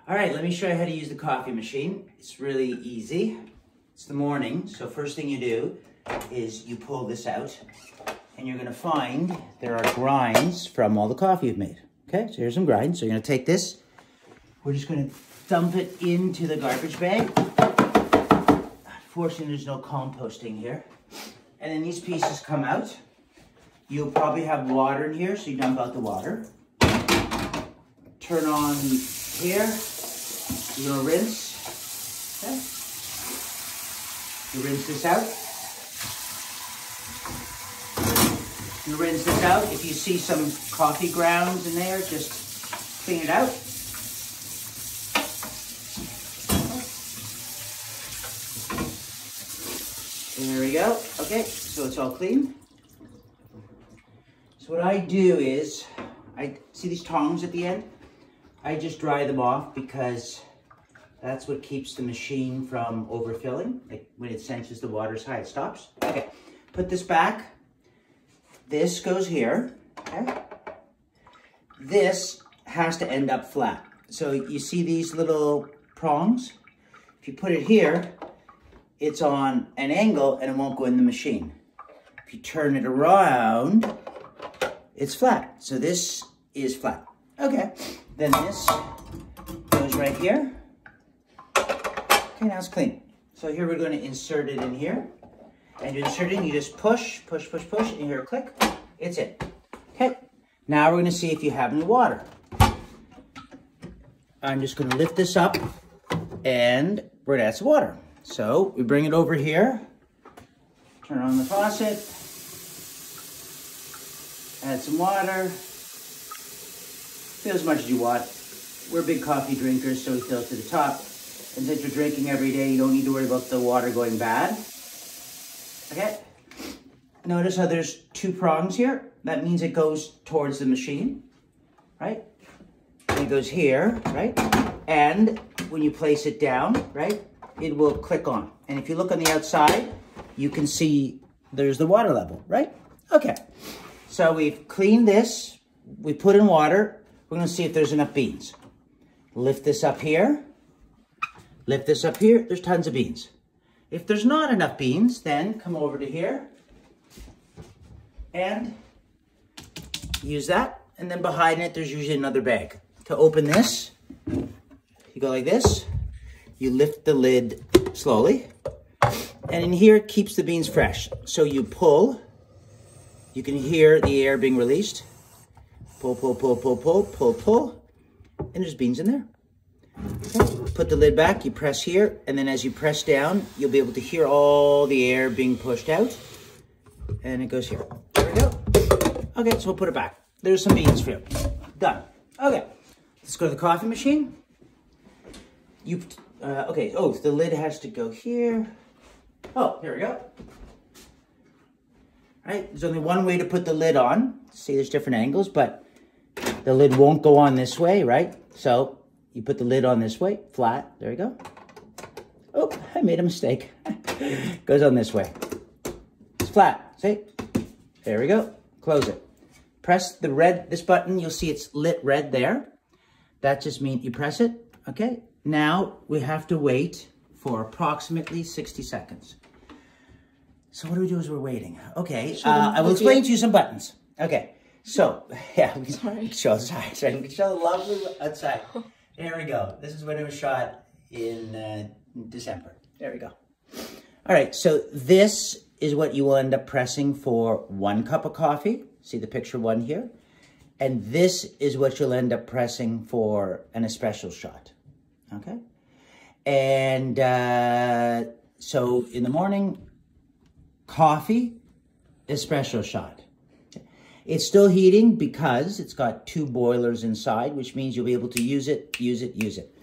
All right, let me show you how to use the coffee machine. It's really easy. It's the morning, so first thing you do is you pull this out, and you're gonna find there are grinds from all the coffee you've made. Okay, so here's some grinds. So you're gonna take this, we're just gonna dump it into the garbage bag. Unfortunately, there's no composting here. And then these pieces come out. You'll probably have water in here, so you dump out the water. Turn on here. You're gonna rinse. Okay. You rinse this out. You rinse this out. If you see some coffee grounds in there, just clean it out. There we go. Okay, so it's all clean. So what I do is, I see these tongs at the end? I just dry them off because that's what keeps the machine from overfilling. Like when it senses the water's high, it stops. Okay, put this back. This goes here, okay? This has to end up flat. So you see these little prongs? If you put it here, it's on an angle and it won't go in the machine. If you turn it around, it's flat. So this is flat. Okay, then this goes right here. Okay, now it's clean. So here we're going to insert it in here. And you insert it in, you just push, push, push, push, and you hear a click. It's in. Okay, now we're going to see if you have any water. I'm just going to lift this up and we're going to add some water. So we bring it over here, turn on the faucet, add some water, fill as much as you want. We're big coffee drinkers, so we fill it to the top. And since you're drinking every day, you don't need to worry about the water going bad. Okay, notice how there's two prongs here? That means it goes towards the machine, right? And it goes here, right? And when you place it down, right? It will click on. And if you look on the outside, you can see there's the water level, right? Okay, so we've cleaned this, we put in water, we're gonna see if there's enough beans. Lift this up here, lift this up here, there's tons of beans. If there's not enough beans, then come over to here and use that. And then behind it, there's usually another bag. To open this, you go like this. You lift the lid slowly, and in here it keeps the beans fresh. So you pull, you can hear the air being released. Pull, pull, pull, pull, pull, pull, pull, and there's beans in there. Okay. Put the lid back, you press here, and then as you press down, you'll be able to hear all the air being pushed out, and it goes here. There we go. Okay, so we'll put it back. There's some beans for you. Done. Okay, let's go to the coffee machine. Okay, oh, the lid has to go here. Oh, here we go. All right, there's only one way to put the lid on. See, there's different angles, but the lid won't go on this way, right? So you put the lid on this way, flat. There you go. Oh, I made a mistake. Goes on this way. It's flat, see? There we go. Close it. Press the red, this button, you'll see it's lit red there. That just means you press it, okay? Now we have to wait for approximately 60 seconds. So what do we do as we're waiting? Okay, I will explain to you some buttons. Okay, so, yeah, we can show outside, right? We can show the lovely outside. There we go. This is when it was shot in December. There we go. All right, so this is what you will end up pressing for 1 cup of coffee. See the picture 1 here? And this is what you'll end up pressing for an espresso shot. Okay, and so in the morning, coffee, espresso shot. It's still heating because it's got 2 boilers inside, which means you'll be able to use it, use it, use it.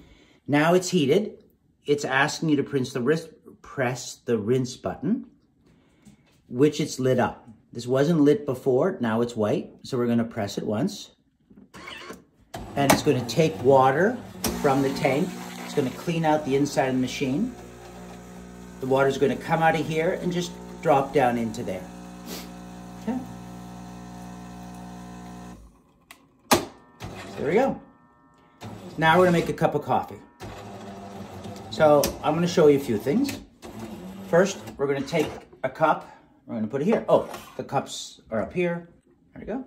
Now it's heated. It's asking you to press the rinse button, which it's lit up. This wasn't lit before, now it's white. So we're gonna press it once. And it's gonna take water from the tank. It's going to clean out the inside of the machine. The water is going to come out of here and just drop down into there. Okay. So there we go. Now we're gonna make a cup of coffee. So I'm gonna show you a few things. First, we're gonna take a cup, we're gonna put it here. Oh, the cups are up here. There we go.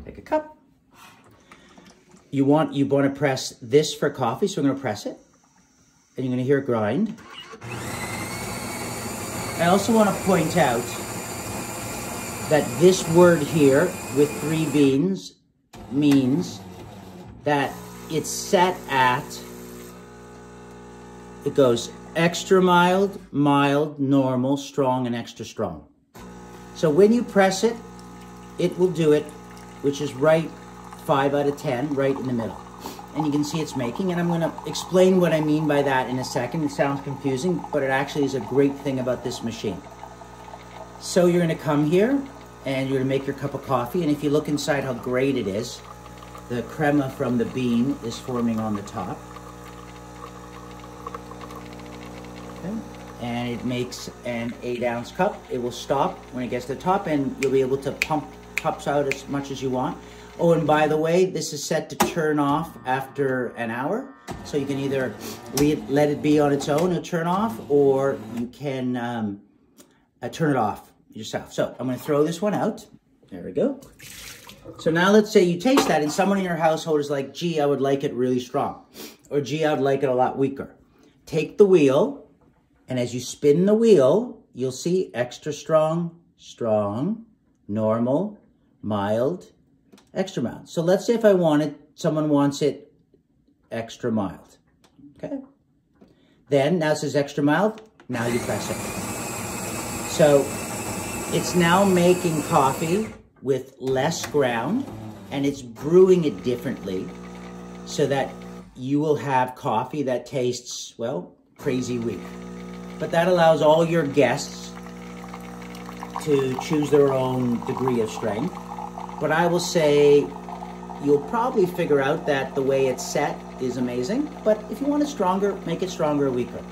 Take a cup. You want to press this for coffee, so we're gonna press it. And you're gonna hear it grind. I also wanna point out that this word here with 3 beans means that it's set at, it goes extra mild, mild, normal, strong, and extra strong. So when you press it, it will do it, which is right 5 out of 10, right in the middle. And you can see it's making, and I'm gonna explain what I mean by that in a second. It sounds confusing, but it actually is a great thing about this machine. So you're gonna come here, and you're gonna make your cup of coffee, and if you look inside how great it is, the crema from the bean is forming on the top. Okay. And it makes an 8-ounce cup. It will stop when it gets to the top, and you'll be able to pump cups out as much as you want. Oh, and by the way, this is set to turn off after an hour. So you can either let it be on its own and turn off, or you can turn it off yourself. So I'm gonna throw this one out. There we go. So now let's say you taste that and someone in your household is like, gee, I would like it really strong. Or gee, I would like it a lot weaker. Take the wheel, and as you spin the wheel, you'll see extra strong, strong, normal, mild, extra mild. So let's say if someone wants it extra mild, okay? Then, now it says extra mild, now you press it. So it's now making coffee with less ground, and it's brewing it differently so that you will have coffee that tastes, well, crazy weak. But that allows all your guests to choose their own degree of strength. But I will say you'll probably figure out that the way it's set is amazing, but if you want it stronger, make it stronger or weaker.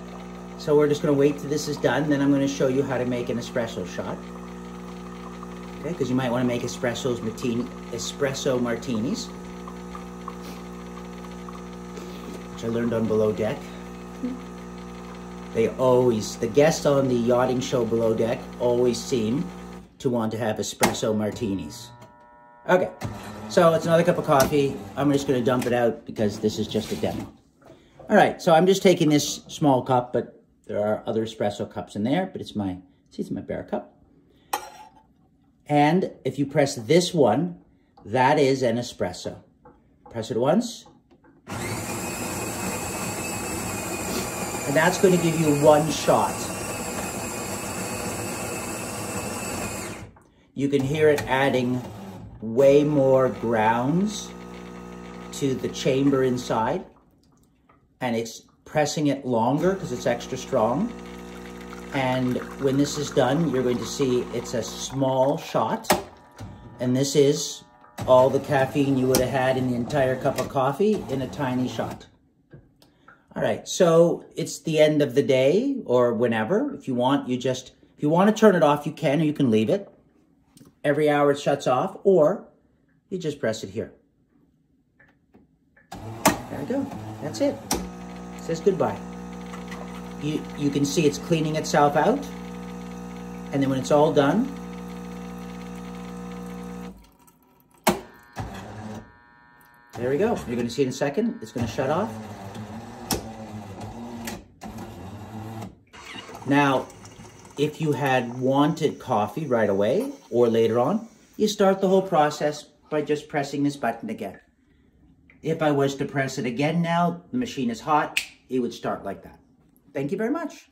So we're just gonna wait till this is done, then I'm gonna show you how to make an espresso shot. Okay, because you might want to make espresso martinis, which I learned on Below Deck. The guests on the yachting show Below Deck always seem to want to have espresso martinis. Okay, so it's another cup of coffee. I'm just going to dump it out because this is just a demo. All right, so I'm just taking this small cup, but there are other espresso cups in there, but it's my bare cup. And if you press this one, that is an espresso. Press it once. And that's going to give you 1 shot. You can hear it adding way more grounds to the chamber inside. And it's pressing it longer because it's extra strong. And when this is done, you're going to see it's a small shot. And this is all the caffeine you would have had in the entire cup of coffee in a tiny shot. All right, so it's the end of the day or whenever. If you want to turn it off, you can, or you can leave it. Every hour it shuts off, or you just press it here. There we go, that's it. It says goodbye. You can see it's cleaning itself out, and then when it's all done, there we go. You're going to see it in a second. It's going to shut off. Now, if you had wanted coffee right away or later on, you start the whole process by just pressing this button again. If I was to press it again now, the machine is hot, it would start like that. Thank you very much.